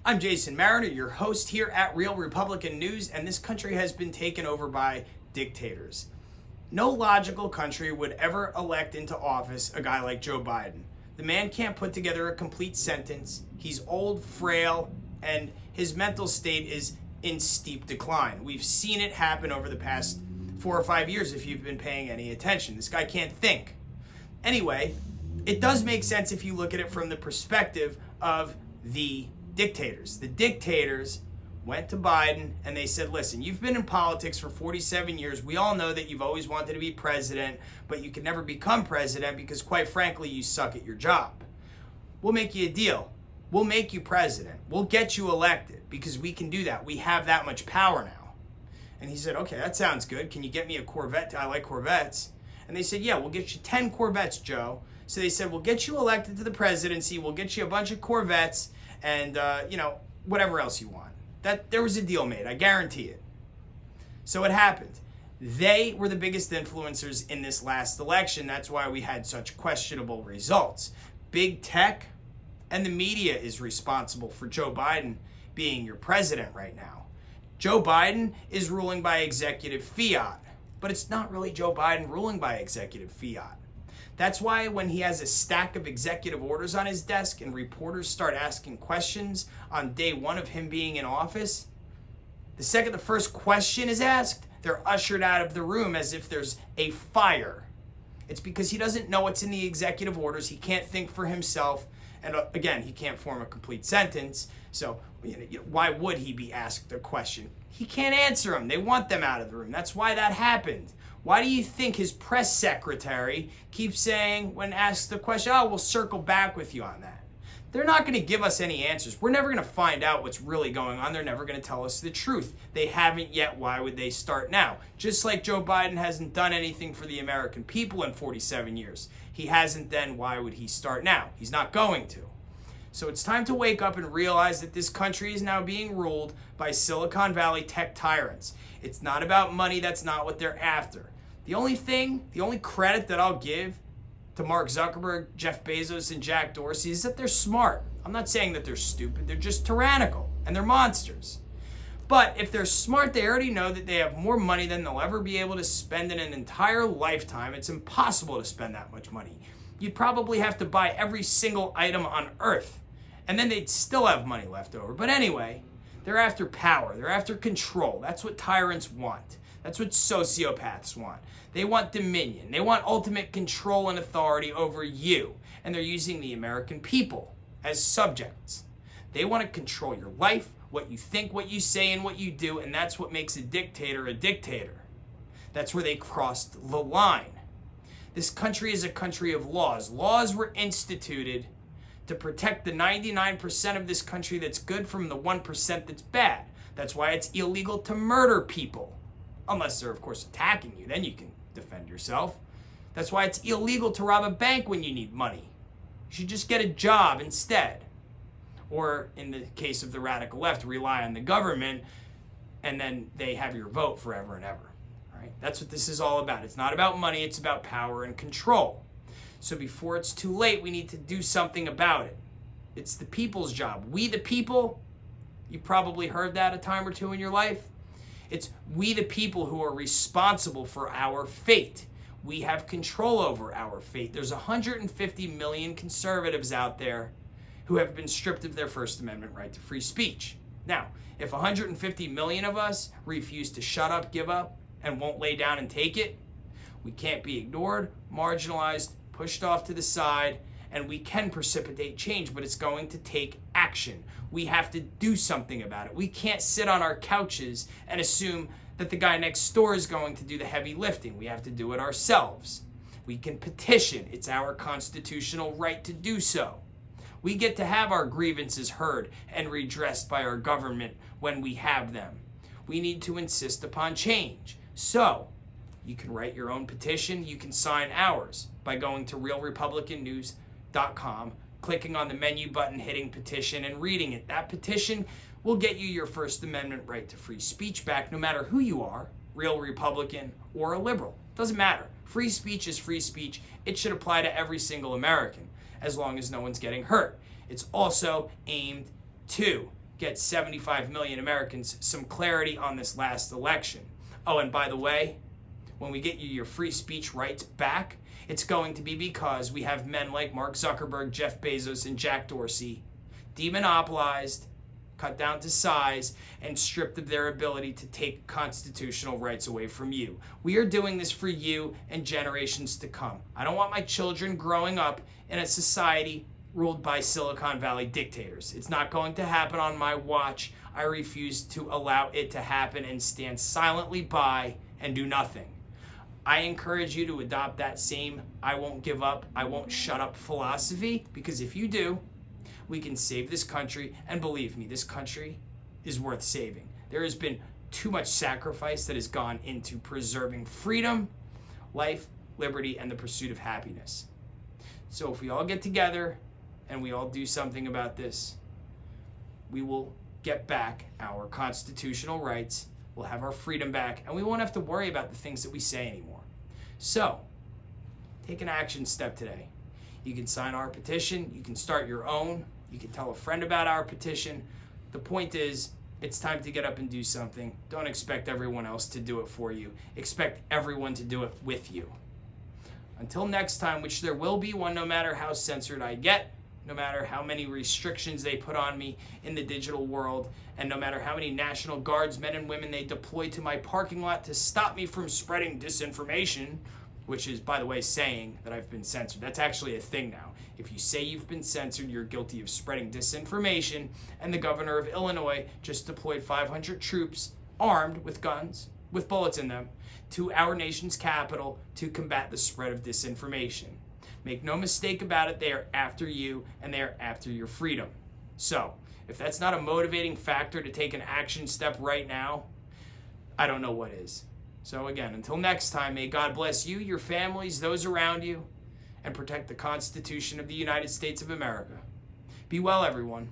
I'm Jason Mariner, your host here at Real Republican News, and this country has been taken over by dictators. No logical country would ever elect into office a guy like Joe Biden. The man can't put together a complete sentence. He's old, frail, and his mental state is in steep decline. We've seen it happen over the past 4 or 5 years if you've been paying any attention. This guy can't think. Anyway, it does make sense if you look at it from the perspective of the dictators. The dictators went to Biden and they said, listen, you've been in politics for 47 years. We all know that you've always wanted to be president, but you can never become president because, quite frankly, you suck at your job. We'll make you a deal. We'll make you president. We'll get you elected because we can do that. We have that much power now. And he said, okay, that sounds good. Can you get me a Corvette? I like Corvettes. And they said, yeah, we'll get you 10 Corvettes, Joe. So they said, we'll get you elected to the presidency. We'll get you a bunch of Corvettes and, whatever else you want. That there was a deal made. I guarantee it. So it happened. They were the biggest influencers in this last election. That's why we had such questionable results. Big tech and the media is responsible for Joe Biden being your president right now. Joe Biden is ruling by executive fiat, but it's not really Joe Biden ruling by executive fiat. That's why when he has a stack of executive orders on his desk and reporters start asking questions on day one of him being in office, the second the first question is asked, they're ushered out of the room as if there's a fire. It's because he doesn't know what's in the executive orders. He can't think for himself. And again, he can't form a complete sentence. So why would he be asked a question? He can't answer them. They want them out of the room. That's why that happened. Why do you think his press secretary keeps saying, when asked the question, we'll circle back with you on that? They're not going to give us any answers. We're never going to find out what's really going on. They're never going to tell us the truth. They haven't yet. Why would they start now? Just like Joe Biden hasn't done anything for the American people in 47 years. He hasn't then. Why would he start now? He's not going to. So it's time to wake up and realize that this country is now being ruled by Silicon Valley tech tyrants. It's not about money. That's not what they're after. The only credit that I'll give to Mark Zuckerberg, Jeff Bezos, and Jack Dorsey is that they're smart. I'm not saying that they're stupid. They're just tyrannical, and they're monsters. But if they're smart, they already know that they have more money than they'll ever be able to spend in an entire lifetime. It's impossible to spend that much money. You'd probably have to buy every single item on Earth, and then they'd still have money left over. But anyway, they're after power. They're after control. That's what tyrants want. That's what sociopaths want. They want dominion. They want ultimate control and authority over you. And they're using the American people as subjects. They want to control your life, what you think, what you say, and what you do. And that's what makes a dictator a dictator. That's where they crossed the line. This country is a country of laws. Laws were instituted to protect the 99% of this country that's good from the 1% that's bad. That's why it's illegal to murder people. Unless they're, of course, attacking you. Then you can defend yourself. That's why it's illegal to rob a bank when you need money. You should just get a job instead. Or, in the case of the radical left, rely on the government, and then they have your vote forever and ever. Right? That's what this is all about. It's not about money. It's about power and control. So before it's too late, we need to do something about it. It's the people's job. We the people, you probably heard that a time or two in your life. It's we the people who are responsible for our fate. We have control over our fate. There's 150 million conservatives out there who have been stripped of their First Amendment right to free speech. Now, if 150 million of us refuse to shut up, give up, and won't lay down and take it, we can't be ignored, marginalized, pushed off to the side, and we can precipitate change, but it's going to take action. We have to do something about it. We can't sit on our couches and assume that the guy next door is going to do the heavy lifting. We have to do it ourselves. We can petition. It's our constitutional right to do so. We get to have our grievances heard and redressed by our government when we have them. We need to insist upon change. So, you can write your own petition. You can sign ours by going to realrepublicannews.com, clicking on the menu button, hitting petition, and reading it. That petition will get you your First Amendment right to free speech back, no matter who you are, real Republican or a liberal. Doesn't matter. Free speech is free speech. It should apply to every single American, as long as no one's getting hurt. It's also aimed to get 75 million Americans some clarity on this last election. Oh, and by the way, when we get you your free speech rights back, it's going to be because we have men like Mark Zuckerberg, Jeff Bezos, and Jack Dorsey demonopolized, cut down to size, and stripped of their ability to take constitutional rights away from you. We are doing this for you and generations to come. I don't want my children growing up in a society ruled by Silicon Valley dictators. It's not going to happen on my watch. I refuse to allow it to happen and stand silently by and do nothing. I encourage you to adopt that same I won't give up, I won't shut up philosophy, because if you do, we can save this country. And believe me, this country is worth saving. There has been too much sacrifice that has gone into preserving freedom, life, liberty, and the pursuit of happiness. So if we all get together and we all do something about this, we will get back our constitutional rights, we'll have our freedom back, and we won't have to worry about the things that we say anymore. So, take an action step today. You can sign our petition, you can start your own, you can tell a friend about our petition. The point is, it's time to get up and do something. Don't expect everyone else to do it for you. Expect everyone to do it with you. Until next time, which there will be one, no matter how censored I get, no matter how many restrictions they put on me in the digital world, and no matter how many National Guards men and women they deploy to my parking lot to stop me from spreading disinformation, which is, by the way, saying that I've been censored. That's actually a thing now. If you say you've been censored, you're guilty of spreading disinformation, and the governor of Illinois just deployed 500 troops armed with guns, with bullets in them, to our nation's capital to combat the spread of disinformation. Make no mistake about it, they are after you, and they are after your freedom. So, if that's not a motivating factor to take an action step right now, I don't know what is. So again, until next time, may God bless you, your families, those around you, and protect the Constitution of the United States of America. Be well, everyone.